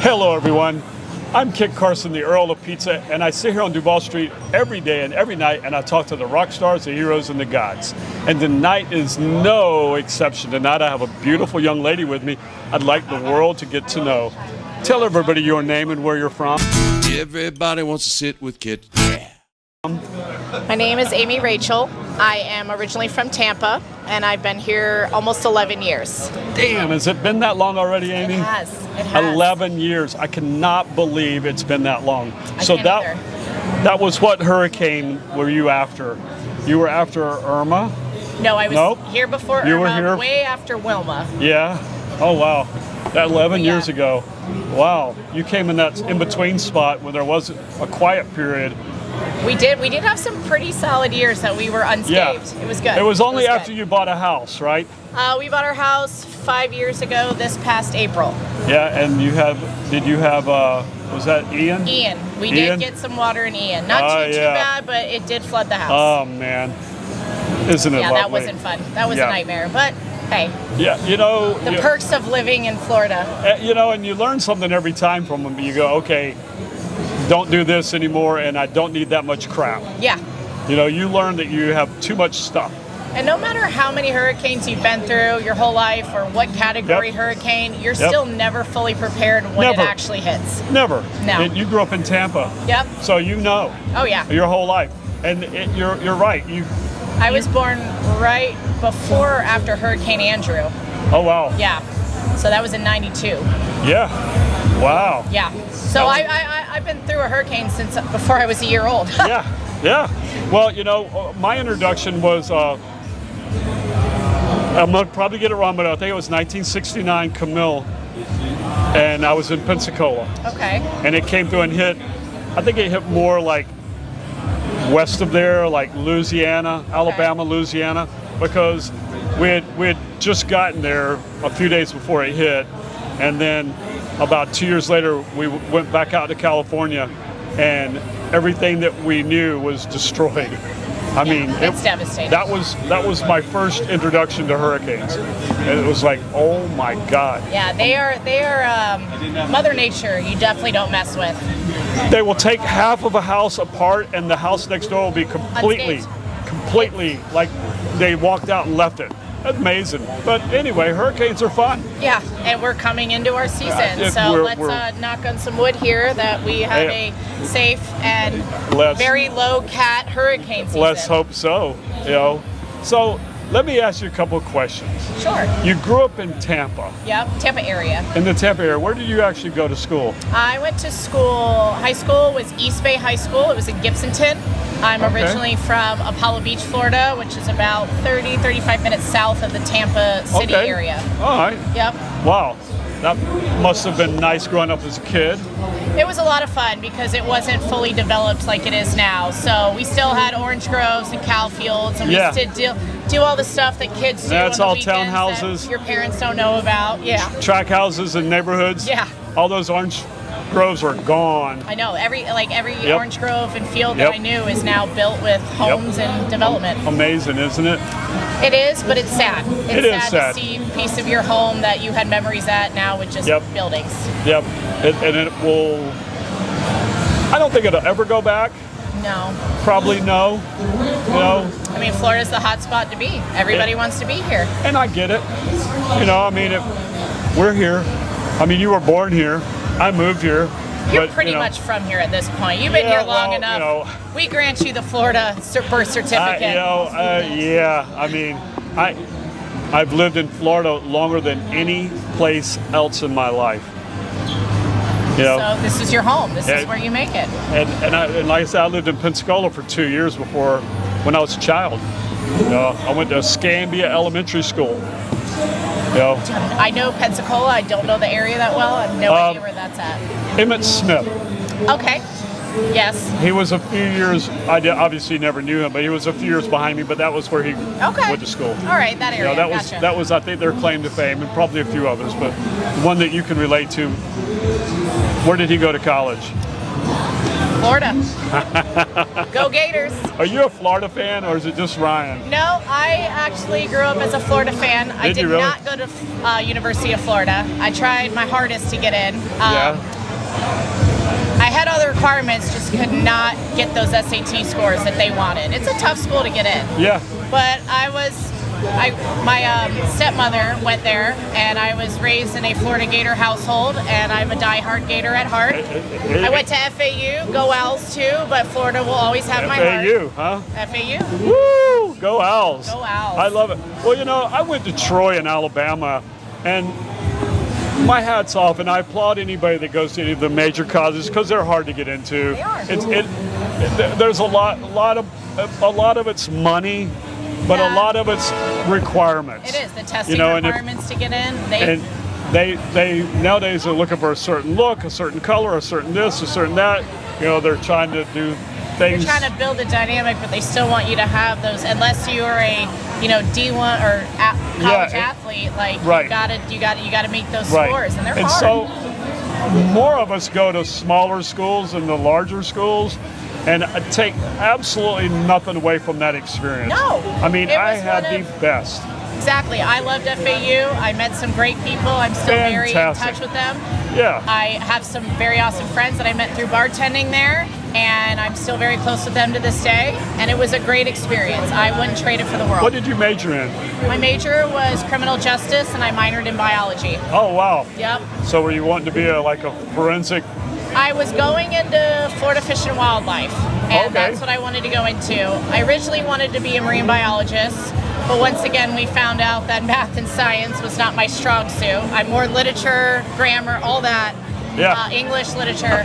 Hello everyone, I'm Kit Carson, the Earl of Pizza, and I sit here on Duval Street every day and every night and I talk to the rock stars, the heroes, and the gods. And tonight is no exception. Tonight I have a beautiful young lady with me I'd like the world to get to know. Tell everybody your name and where you're from. Everybody wants to sit with Kit. My name is Rachael. I am originally from Tampa, and I've been here almost 11 years. Damn, has it been that long already, Amy? It has. It has. 11 years. I cannot believe it's been that long. I can't either. That was what hurricane were you after? You were after Irma? No, I was here before Irma, you were here? way after Wilma. Yeah? Oh, wow. That 11 years ago. Wow. You came in that in-between spot where there was a quiet period. We did have some pretty solid years that we were unscathed. Yeah. It was good. It was only after you bought a house, right? We bought our house 5 years ago this past April. Yeah, and was that Ian? Ian. We did get some water in Ian. Not too bad, but it did flood the house. Oh, man. Isn't it lovely? That wasn't fun. That was a nightmare, but hey. Yeah, The perks of living in Florida. And you learn something every time from them. You go, okay, don't do this anymore, and I don't need that much crap. Yeah. You learn that you have too much stuff. And no matter how many hurricanes you've been through your whole life or what category hurricane, you're still never fully prepared when it actually hits. Never. No. You grew up in Tampa. Yep. So you know. Oh, yeah. Your whole life. And you're right. I was born right before or after Hurricane Andrew. Oh, wow. Yeah. So that was in 92. Yeah. Wow. Yeah. So I've been through a hurricane since before I was a year old. Yeah. Well, my introduction was, I'm going to probably get it wrong, but I think it was 1969 Camille, and I was in Pensacola. Okay. And it came through and I think it hit more like west of there, like Louisiana, Alabama, Louisiana, because we had just gotten there a few days before it hit, and then about 2 years later, we went back out to California, and everything that we knew was destroyed. I mean, it's devastating. That was my first introduction to hurricanes, and it was like, oh my God. Yeah, they are Mother Nature. You definitely don't mess with. They will take half of a house apart, and the house next door will be completely like they walked out and left it. Amazing. But anyway, hurricanes are fun. Yeah, and we're coming into our season, so let's knock on some wood here that we have a safe and very low cat hurricane season. Let's hope so. So let me ask you a couple of questions. Sure. You grew up in Tampa. Yep, Tampa area. In the Tampa area. Where did you actually go to school? I went to school, high school was East Bay High School. It was in Gibsonton. I'm originally from Apollo Beach, Florida, which is about 35 minutes south of the Tampa City area. All right. Yep. Wow. That must have been nice growing up as a kid. It was a lot of fun because it wasn't fully developed like it is now. So we still had orange groves and cow fields, and we used to do all the stuff that kids do That's on the all weekends townhouses. that your parents don't know about. Yeah. Track houses in neighborhoods. Yeah. All those orange groves are gone. I know. Every orange grove and field that I knew is now built with homes and development. Amazing, isn't it? It is, but it's sad. It's sad to see a piece of your home that you had memories at now with just buildings. Yep. And it will. I don't think it'll ever go back. No. Probably no. I mean, Florida's the hot spot to be. Everybody wants to be here. And I get it. We're here. I mean, you were born here. I moved here. You're pretty much from here at this point. You've been here long enough. We grant you the Florida birth certificate. I mean, I've lived in Florida longer than any place else in my life. So this is your home. This is where you make it. And like I said, I lived in Pensacola for 2 years before, when I was a child. I went to Escambia Elementary School. I know Pensacola. I don't know the area that well. I have no idea where that's at. Emmett Smith. Okay. Yes. He was a few years, obviously never knew him, but he was a few years behind me, but that was where he went to school. All right, that area. That was, I think, their claim to fame, and probably a few others, but one that you can relate to. Where did he go to college? Florida. Go Gators. Are you a Florida fan, or is it just Ryan? No, I actually grew up as a Florida fan. I did not go to University of Florida. I tried my hardest to get in. I had other requirements, just could not get those SAT scores that they wanted. It's a tough school to get in. Yeah. But my stepmother went there, and I was raised in a Florida Gator household, and I'm a diehard Gator at heart. I went to FAU, go Owls too, but Florida will always have my heart. FAU, huh? FAU. Woo! Go Owls. Go Owls. I love it. Well, you know, I went to Troy in Alabama, and my hat's off, and I applaud anybody that goes to any of the major colleges because they're hard to get into. They are. There's a lot of it's money, but a lot of it's requirements. It is the testing You know, requirements to get in. And they nowadays are looking for a certain look, a certain color, a certain this, a certain that. You know, they're trying to do things. They're trying to build a dynamic, but they still want you to have those. Unless you are a D1 or college athlete, like right. you gotta meet those Right. scores, and they're and hard. so more of us go to smaller schools than the larger schools, and I take absolutely nothing away from that experience. No, I mean, it I was had one the of- best. Exactly. I loved FAU. I met some great people. I'm still very in Fantastic. touch with them. Yeah. I have some very awesome friends that I met through bartending there, and I'm still very close with them to this day. And it was a great experience. I wouldn't trade it for the world. What did you major in? My major was criminal justice, and I minored in biology. Oh, wow. Yep. So were you wanting to be like a forensic? I was going into Florida Fish and Wildlife, and that's what I wanted to go into. I originally wanted to be a marine biologist, but once again, we found out that math and science was not my strong suit. I'm more literature, grammar, all that, English literature.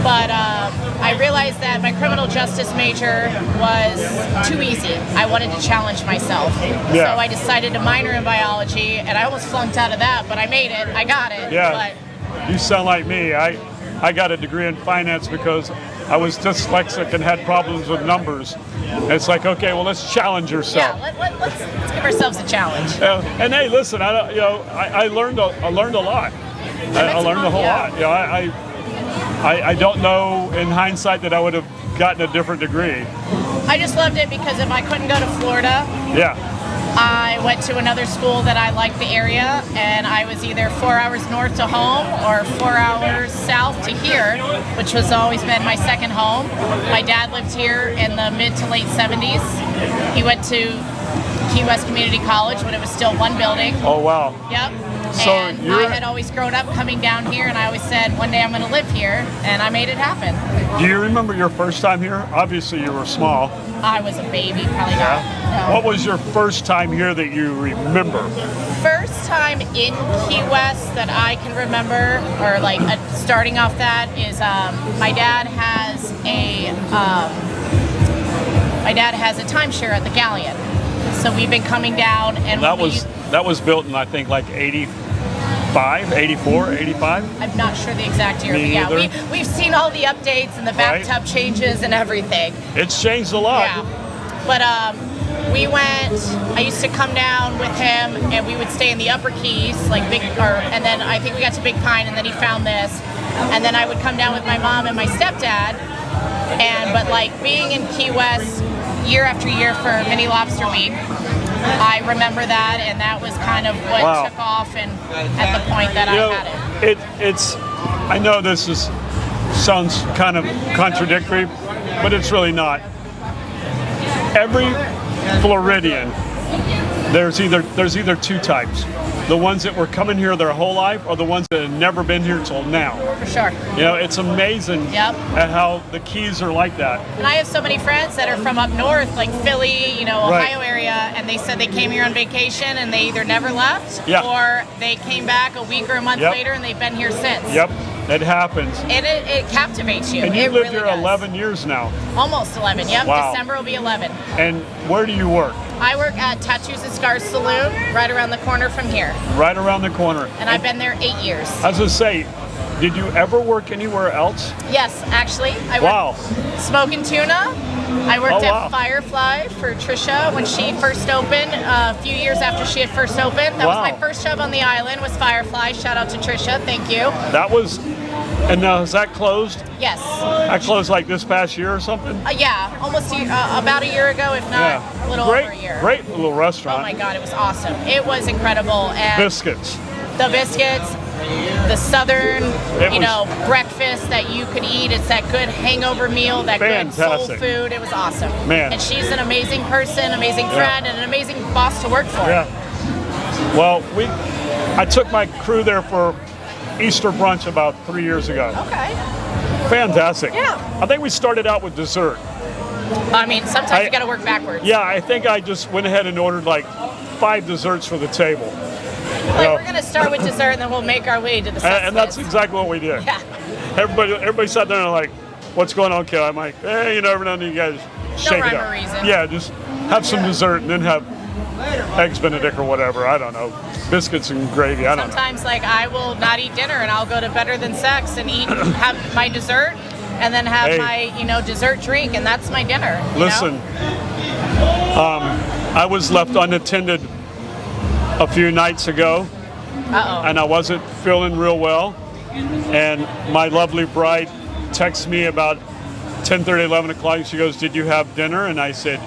But I realized that my criminal justice major was too easy. I wanted to challenge myself. Yeah. So I decided to minor in biology, and I almost flunked out of that, but I made it. I got it. Yeah. But You sound like me. I got a degree in finance because I was dyslexic and had problems with numbers. And it's like, okay, well, let's challenge yourself. yeah, let's give ourselves a challenge. And hey, listen, I learned a lot. I learned a whole lot. You know, I don't know in hindsight that I would have gotten a different degree. I just loved it because if I couldn't go to Florida, Yeah. I went to another school that I liked the area, and I was either 4 hours north to home or 4 hours south to here, which has always been my second home. My dad lived here in the mid to late 70s. He went to Key West Community College when it was still one building. Oh, wow. Yep. So and you're- I had always grown up coming down here, and I always said, one day I'm going to live here, and I made it happen. Do you remember your first time here? Obviously, you were small. I was a baby, probably not. No. What was your first time here that you remember? First time in Key West that I can remember, or like starting off that, is my dad has a timeshare at the Galleon. So we've been coming down, and That was built in, I think, like 85, 84, 85. I'm not sure the exact year, Me but yeah, either. we've seen all the updates and the Right. bathtub changes and everything. It's changed a lot. Yeah, but we went. I used to come down with him, and we would stay in the Upper Keys, like and then I think we got to Big Pine, and then he found this, and then I would come down with my mom and my stepdad, but like being in Key West year after year for Mini Lobster Week, I remember that, and that was kind of what took off, and at the point that I had it. It's. I know this sounds kind of contradictory, but it's really not. Every Floridian, there's either two types: the ones that were coming here their whole life, or the ones that have never been here till now. For sure. You know, it's amazing Yep. at how the Keys are like that. And I have so many friends that are from up north, like Philly, Ohio area, and they said they came here on vacation and they either never left or they came back a week or a month later and they've been here since. Yep, it happens. And it captivates you. And you it lived really here does. 11 years now. Almost 11, yep. Wow. December will be 11. And where do you work? I work at Tattoos and Scars Saloon, right around the corner from here. Right around the corner. And I've been there 8 years. I was going to say, did you ever work anywhere else? Yes, actually. I worked Smoking Tuna. I worked at Firefly for Trisha when she first opened, a few years after she had first opened. That was my first job on the island, was Firefly. Shout out to Trisha, thank you. That was, and now is that closed? Yes. That closed like this past year or something? Yeah, almost about a year ago, if not a little over a year. Great little restaurant. Oh my God, it was awesome. It was incredible. And Biscuits. the biscuits, the southern, It breakfast that you could eat. It's that good hangover meal, that good soul Fantastic. food. It was awesome. Man. And she's an amazing person, amazing friend, and an amazing boss to work for. Yeah. Well, I took my crew there for Easter brunch about 3 years ago. Okay. Fantastic. Yeah. I think we started out with dessert. I mean, sometimes you got to work backwards. Yeah, I think I just went ahead and ordered like 5 desserts for the table. Like, we're going to start with dessert, and then we'll make our way to the set And that's list. exactly what we did. Yeah. Everybody sat there and like, what's going on, Kay? I'm like, hey, every now and then you guys shake it rhyme up. or reason. Yeah, just have some dessert and then have eggs Benedict or whatever. I don't know. Biscuits and gravy. I don't know. Sometimes, like, I will not eat dinner, and I'll go to Better Than Sex and have my dessert, and then have my, dessert drink, and that's my dinner. Listen, I was left unattended a few nights ago, and I wasn't feeling real well. And my lovely bride texts me about 10:30, 11 o'clock. She goes, "Did you have dinner?" And I said,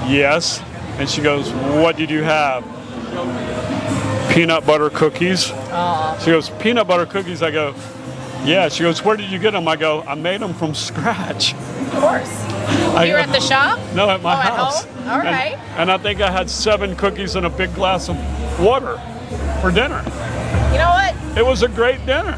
"Yes." And she goes, "What did you have?" "Peanut butter cookies." She goes, "Peanut butter cookies?" I go, "Yeah." She goes, "Where did you get them?" I go, "I made them from scratch." Of course. You were at the shop? No, at my at house. home? All right. And I think I had 7 cookies and a big glass of water for dinner. You know what? It was a great dinner.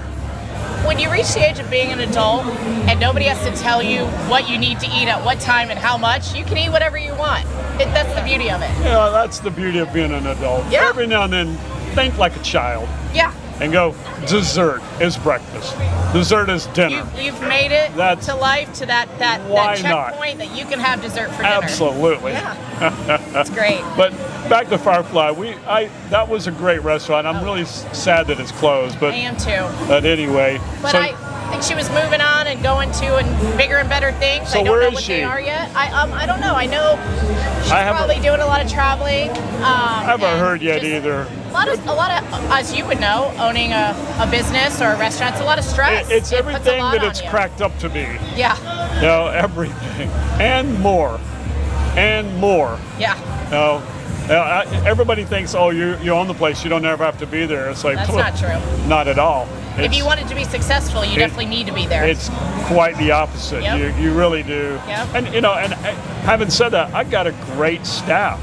When you reach the age of being an adult and nobody has to tell you what you need to eat at what time and how much, you can eat whatever you want. That's the beauty of it. Yeah, that's the beauty of being an adult. Yeah. Every now and then, think like a child Yeah. and go, dessert is breakfast. Dessert is dinner. You've made it That's- to life, to that Why not? checkpoint that you can have dessert for dinner. Absolutely. Yeah. That's great. But back to Firefly, that was a great restaurant. I'm really sad that it's closed, but I am too. Anyway. But I think she was moving on and going to bigger and better things. So I don't where know is what she? they are yet. I don't know. I know she's I haven't- probably doing a lot of traveling. I haven't and heard yet just either. A lot of, as you would know, owning a business or a restaurant, it's a lot of stress. It's It puts a everything lot that on it's you. cracked up to be. Yeah. Everything. And more. And more. Yeah. Everybody thinks, oh, you own the place, you don't ever have to be there. It's like, That's not true. Not at all. If you wanted to be successful, you definitely need to be there. It's quite the opposite. Yep. You really do. Yep. And having said that, I got a great staff,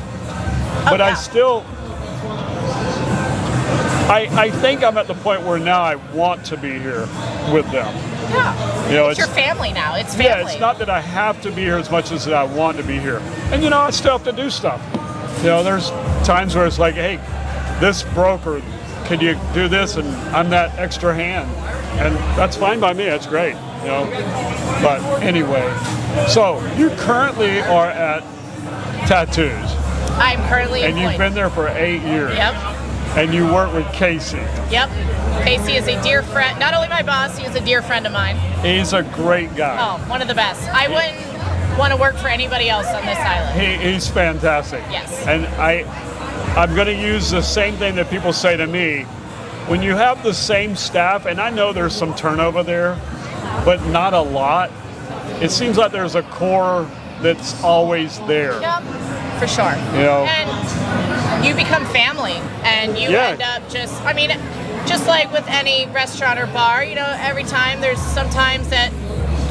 but I yeah. still, I think I'm at the point where now I want to be here with them. Yeah. It's your family now. It's family. Yeah, it's not that I have to be here as much as that I want to be here. And I still have to do stuff. There's times where it's like, hey, this broke, or could you do this? And I'm that extra hand. And that's fine by me. It's great. But anyway, so you currently are at Tattoos. I'm currently And employed. you've been there for 8 years. Yep. And you work with Casey. Yep. Casey is a dear friend. Not only my boss, he is a dear friend of mine. He's a great guy. Oh, one of the best. I wouldn't want to work for anybody else on this island. He's fantastic. Yes. And I'm going to use the same thing that people say to me. When you have the same staff, and I know there's some turnover there, but not a lot, it seems like there's a core that's always there. Yep, for sure. And you become family, and you end up just like with any restaurant or bar, every time there's sometimes that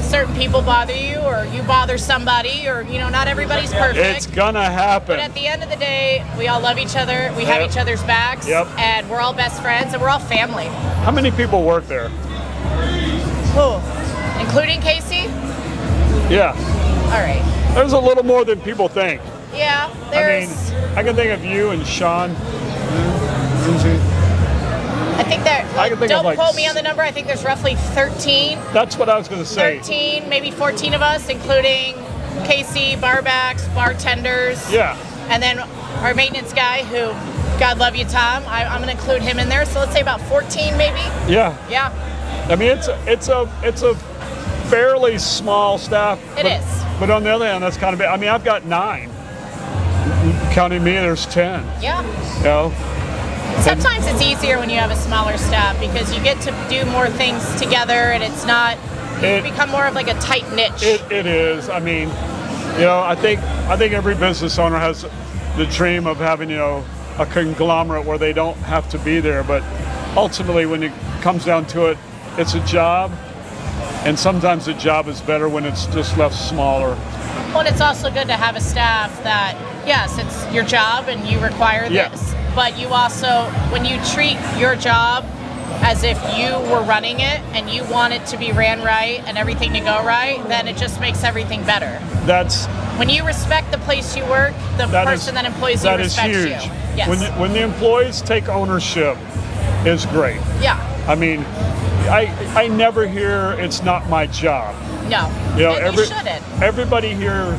certain people bother you, or you bother somebody, or not everybody's perfect. It's gonna happen. But at the end of the day, we all love each other, we have each other's backs, and we're all best friends, and we're all family. How many people work there? Including Casey? Yeah. All right. There's a little more than people think. Yeah, there's... I can think of you and Sean. I think don't quote me on the number, I think there's roughly 13. That's what I was going to say. 13, maybe 14 of us, including Casey, barbacks, bartenders. Yeah. And then our maintenance guy, who, God love you, Tom, I'm going to include him in there. So let's say about 14 maybe. Yeah. Yeah. I mean, it's a fairly small staff. It is. But on the other hand, that's kind of big. I mean, I've got 9. Counting me, there's 10. Yeah. Sometimes it's easier when you have a smaller staff because you get to do more things together, and it's not, you become more of like a tight niche. It is. I mean, I think every business owner has the dream of having, a conglomerate where they don't have to be there. But ultimately, when it comes down to it, it's a job, and sometimes the job is better when it's just left smaller. Well, and it's also good to have a staff that, yes, it's your job and you require Yeah. this, but you also, when you treat your job as if you were running it and you want it to be ran right and everything to go right, then it just makes everything better. That's When you respect the place you work, the person that employs you that is respects huge. you. Yes. When the employees take ownership, is great. Yeah. I mean, I never hear it's not my job. No. You know, And you shouldn't. everybody here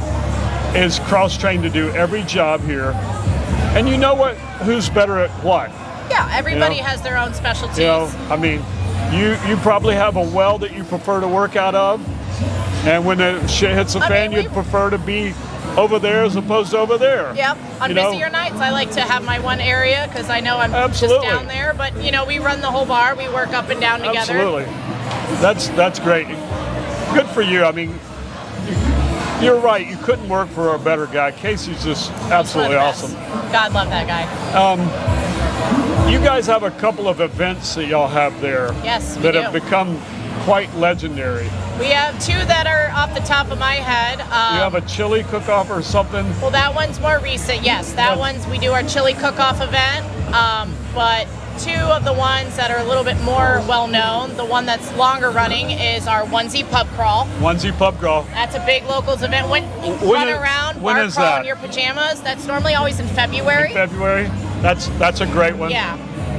is cross-trained to do every job here, and you know what? Who's better at what? Yeah. Everybody You know? has their own specialties. You know, I mean, you probably have a well that you prefer to work out of, and when the shit hits the fan, we- you'd prefer to be over there as opposed to over there. Yep. On You know? busier nights, I like to have my one area because I know I'm Absolutely. just down there. But we run the whole bar. We work up and down together. Absolutely. That's great. Good for you. I mean, you're right. You couldn't work for a better guy. Casey's just absolutely One of the awesome. best. God love that guy. You guys have a couple of events that y'all have there. Yes, we that do. have become quite legendary. We have two that are off the top of my head. You have a chili cook-off or something. Well, that one's more recent. Yes, that one's we do our chili cook-off event. But two of the ones that are a little bit more well-known, the one that's longer running is our onesie pub crawl. Onesie pub crawl. That's a big locals event. When you When run is- around, when bar is crawl that? in your pajamas. That's normally always in February. February. That's a great one. Yeah.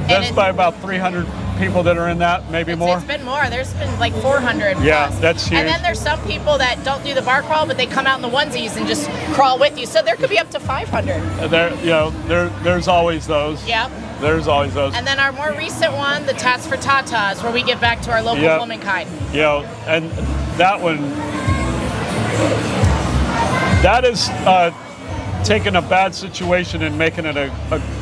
That's by about 300 people that are in that, maybe more. It's been more. There's been like 400 Yeah, plus. that's huge. And then there's some people that don't do the bar crawl, but they come out in the onesies and just crawl with you. So there could be up to 500. There's always those. Yep. There's always those. And then our more recent one, the Tats for Tatas, where we give back to our local Yep. womankind. And that one, that is taking a bad situation and making it a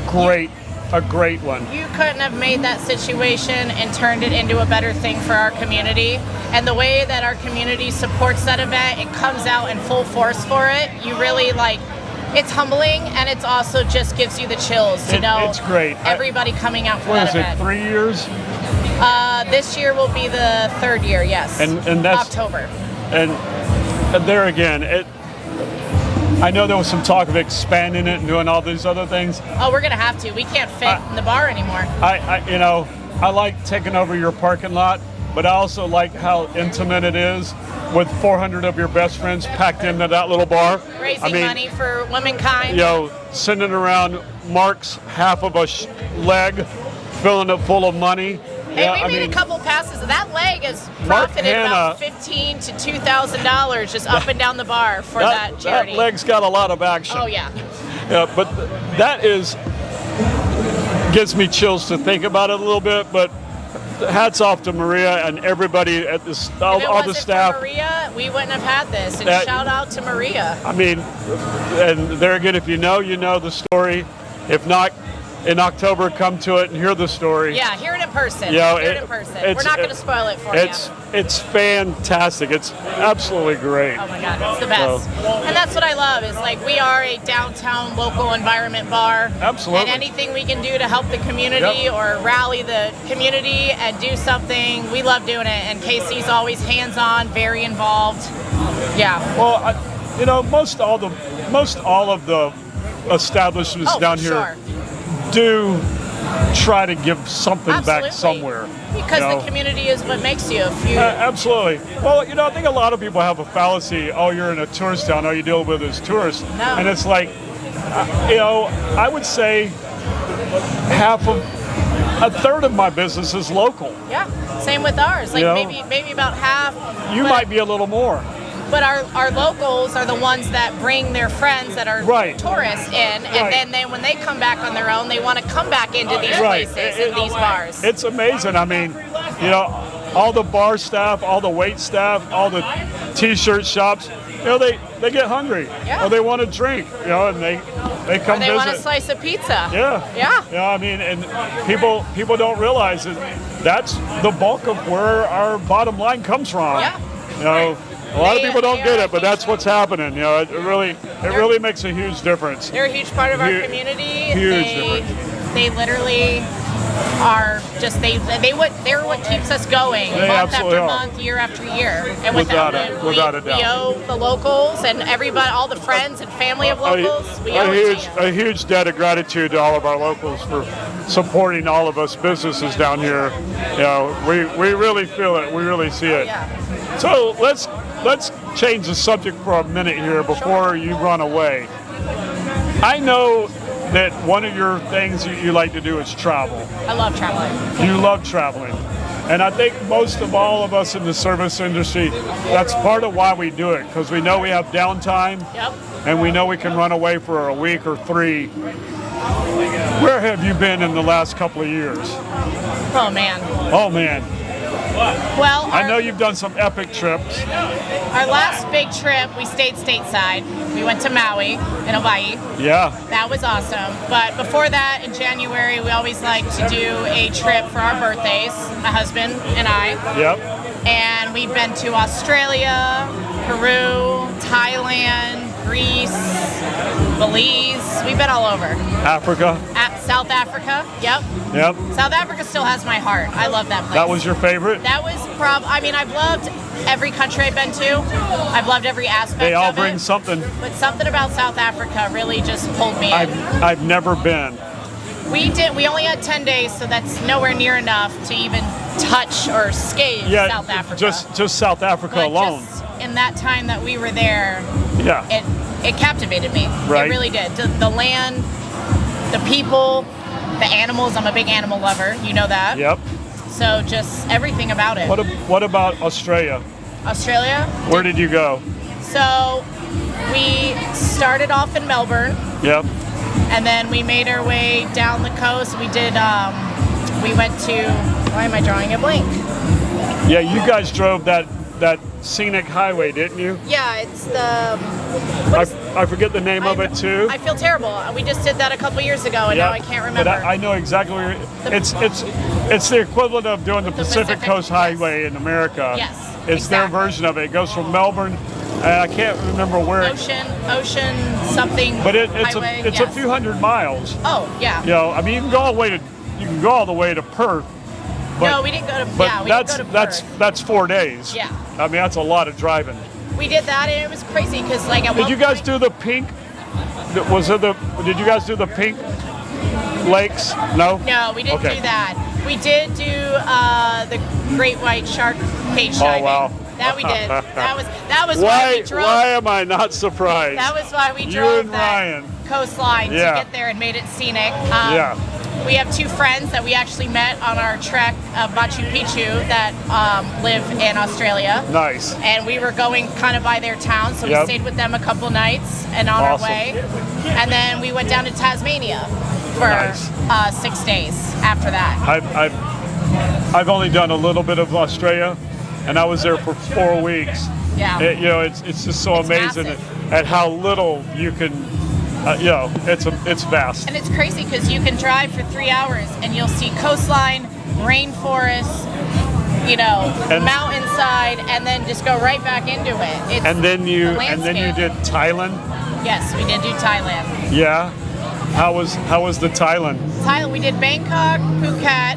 great one. You couldn't have made that situation and turned it into a better thing for our community. And the way that our community supports that event, it comes out in full force for it. You really it's humbling, and it's also just gives you the chills to know it's great. everybody coming out for What that is event. it, 3 years? This year will be the third year, yes. And that's October. And there again, I know there was some talk of expanding it and doing all these other things. Oh, we're gonna have to. We can't fit in the bar anymore. I like taking over your parking lot, but I also like how intimate it is with 400 of your best friends packed into that little bar. Raising money for womankind. Sending around Mark's half of a leg, filling it full of money. Hey, we made a couple passes. That leg has profited about $1,500 to $2,000 just up and down the bar for that charity. That leg's got a lot of action. Oh yeah. But that gives me chills to think about it a little bit. But hats off to Maria and everybody at this, all the staff. For Maria, we wouldn't have had this. And shout out to Maria. I mean, and there again, if you know the story. If not, in October, come to it and hear the story. Yeah, hear it in person. Hear it in person. We're not going to spoil it for you. It's fantastic. It's absolutely great. Oh my God, it's the best. And that's what I love is we are a downtown local environment bar. Absolutely. And anything we can do to help the community or rally the community and do something, we love doing it. And Casey's always hands-on, very involved. Yeah. Well, most all of the establishments down here do try to give something back somewhere. Because the community is what makes you. Absolutely. Well, I think a lot of people have a fallacy. Oh, you're in a tourist town. All you deal with is tourists. No. And it's I would say a third of my business is local. Yeah. Same with ours. Maybe about half. You might be a little more. But our locals are the ones that bring their friends that are tourists in, and then when they come back on their own, they want to come back into these places and these bars. It's amazing. I mean, all the bar staff, all the wait staff, all the T-shirt shops, they get hungry. Yeah. Or they want to drink, and they come or they visit. want a slice of pizza. Yeah. Yeah. I mean, and people don't realize that's the bulk of where our bottom line comes from. Yeah. A lot of people don't get it, but that's what's happening. It really makes a huge difference. They're a huge part of our community. Huge difference. They literally are just they're what keeps us going They month absolutely after are. month, year after year. And Without them, a doubt. we owe the locals and everybody, all the friends and family of locals. We owe it to you. A huge debt of gratitude to all of our locals for supporting all of us businesses down here. You know, we really feel it. We really see it. Yeah. So let's change the subject for a minute here before you run away. I know that one of your things that you like to do is travel. I love traveling. You love traveling. And I think most of all of us in the service industry, that's part of why we do it, because we know we have downtime. Yep. And we know we can run away for a week or 3. Where have you been in the last couple of years? Oh man. Oh man. Well, I know you've done some epic trips. our last big trip, we stayed stateside. We went to Maui in Hawaii. Yeah. That was awesome. But before that, in January, we always like to do a trip for our birthdays, my husband and I. Yep. And we've been to Australia, Peru, Thailand, Greece, Belize. We've been all over. Africa. South Africa. Yep. Yep. South Africa still has my heart. I love that place. That was your favorite? That was I mean, I've loved every country I've been to. I've loved every aspect They all of bring it. something. But something about South Africa really just pulled me in. I've never been. We only had 10 days, so that's nowhere near enough to even touch or skate Yeah, South Africa. just South Africa But alone. just in that time that we were there, Yeah. it captivated me. Right. It really did. The land, the people, the animals. I'm a big animal lover. You know that. Yep. So just everything about it. What about Australia? Australia. Where did you go? So we started off in Melbourne, Yep. and then we made our way down the coast. We did. We went to. Why am I drawing a blank? Yeah, you guys drove that scenic highway, didn't you? Yeah, it's the. I forget the name of it too. I feel terrible. We just did that a couple years ago, and now I can't remember. But I know exactly where it's the equivalent of doing the Pacific Coast yes. Highway in America. Yes, It's their exactly. version of it. It goes from Melbourne, and I can't remember where. Ocean something. But it's highway. a Yes. few hundred miles. Oh yeah. You know, I mean, you can go all the way to Perth. But, No, we didn't go to. But Yeah, we didn't go to Perth. that's 4 days. Yeah. I mean, that's a lot of driving. We did that, and it was crazy because like at Did one you guys point- do the pink? Did you guys do the pink lakes? No. No, we didn't Okay. do that. We did do the great white shark cage diving. wow. That we did. That was why Why? we drove. Why am I not surprised? That was why we You drove and that Ryan. coastline Yeah. to get there and made it scenic. Yeah. We have 2 friends that we actually met on our trek of Machu Picchu that live in Australia. Nice. And we were going kind of by their town, so Yep. we stayed with them a couple nights and on Awesome. our way. And then we went down to Tasmania for Nice. 6 days after that. I've only done a little bit of Australia, and I was there for 4 weeks. Yeah. It's just so It's amazing massive. at how little you can. It's vast. And it's crazy because you can drive for 3 hours and you'll see coastline, rainforest, And- mountainside, and then just go right back into it. It's And then the you landscape. did Thailand. Yes, we did do Thailand. Yeah. How was the Thailand? Thailand, we did Bangkok, Phuket.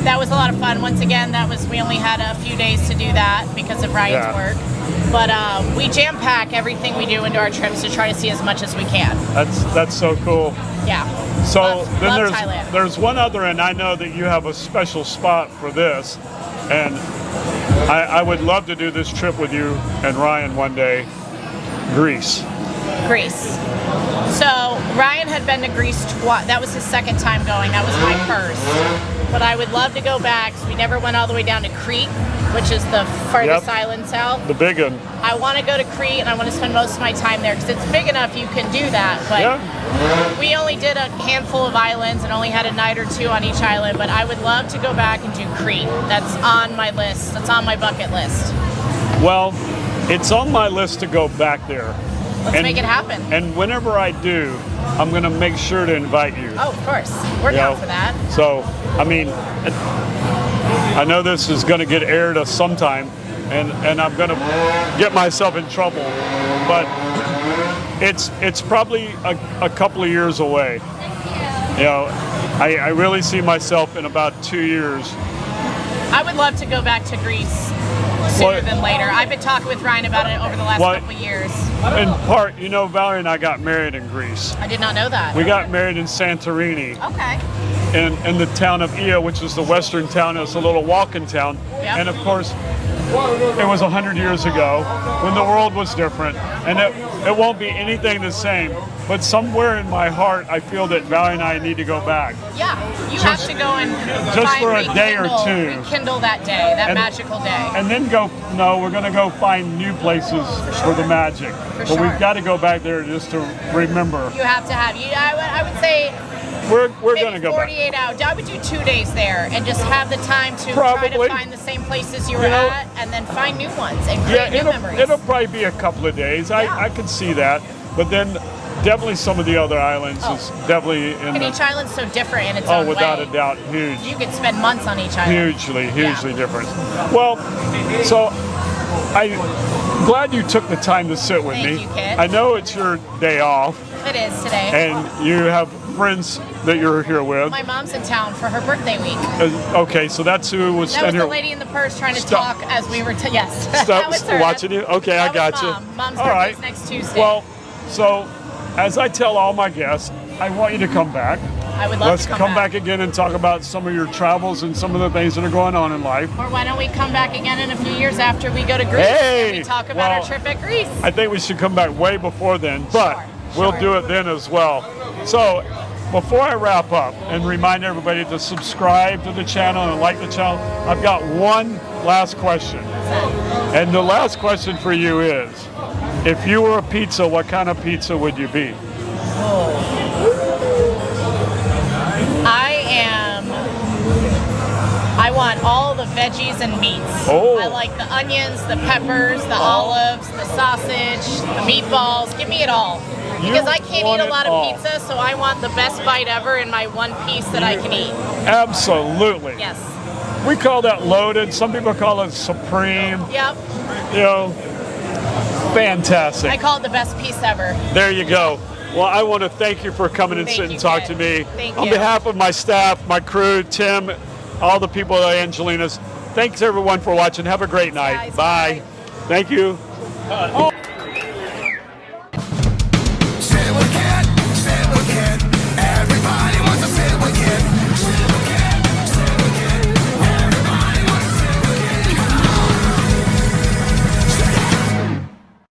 That was a lot of fun. Once again, we only had a few days to do that because of Ryan's Yeah. work. But we jam pack everything we do into our trips to try to see as much as we can. That's so cool. Yeah. So love Thailand. there's one other, and I know that you have a special spot for this, and I would love to do this trip with you and Ryan one day. Greece. Greece. So Ryan had been to Greece twice. That was his second time going. That was my first. But I would love to go back. So we never went all the way down to Crete, which is the farthest Yep. island south. The big one. I want to go to Crete, and I want to spend most of my time there because it's big enough you can do that. But Yeah. we only did a handful of islands and only had a night or 2 on each island. But I would love to go back and do Crete. That's on my list. That's on my bucket list. Well, it's on my list to go back there. Let's make it happen. And whenever I do, I'm going to make sure to invite you. Oh, of course. We're down for that. So, I mean, I know this is going to get aired sometime, and I'm going to get myself in trouble, but it's probably a couple of years away. I really see myself in about 2 years. I would love to go back to Greece sooner than later. I've been talking with Ryan about it over the last couple of years. In part, you know, Valerie and I got married in Greece. I did not know that. We got married in Santorini. Okay. In the town of Ia, which is the western town. It's a little walking town. Yep. And of course, it was 100 years ago when the world was different. And it won't be anything the same. But somewhere in my heart, I feel that Valerie and I need to go back. Yeah, you have to go and just for a day or two. Rekindle that day, that magical day. And then we're going to go find new places for the magic. But we've got to go back there just to remember. You have to have, I would say, we're going to go 48 hours. I would do 2 days there and just have the time to Probably. try to find the same places you were at and then find new ones and create new memories. It'll probably be a couple of days. I could see that. But then definitely some of the other islands is definitely in and each island's so different in its own way. without a doubt, huge. You could spend months on each island. Hugely different. Well, so I'm glad you took the time to sit with me. Thank you, Kit. I know it's your day off. It is today. And you have friends that you're here with. My mom's in town for her birthday week. Okay, so that's who was That was here. the lady in the purse trying to talk as we were, yes. That was her. Watching you? Okay, I got you. Mom's All birthday's right. next Tuesday. Well, so as I tell all my guests, I want you to come back. I would love Let's to come back again and talk about some of your travels and some of the things that are going on in life. Or why don't we come back again in a few years after we go to Greece and we talk about our trip at Greece? I think we should come back way before then, but we'll do it then as well. So before I wrap up and remind everybody to subscribe to the channel and like the channel, I've got one last question. And the last question for you is, if you were a pizza, what kind of pizza would you be? I want all the veggies and meats. Oh. I like the onions, the peppers, the olives, the sausage, the meatballs. Give me it all. Because I can't eat a lot of pizza, so I want the best bite ever in my one piece that I can eat. Absolutely. Yes. We call that loaded. Some people call it supreme. Yep. You know, fantastic. I call it the best piece ever. There you go. Well, I want to thank you for coming and sitting and talk to me. Thank On you. behalf of my staff, my crew, Tim, all the people at Angelina's, thanks everyone for watching. Have a great night. Guys, bye. Thank you.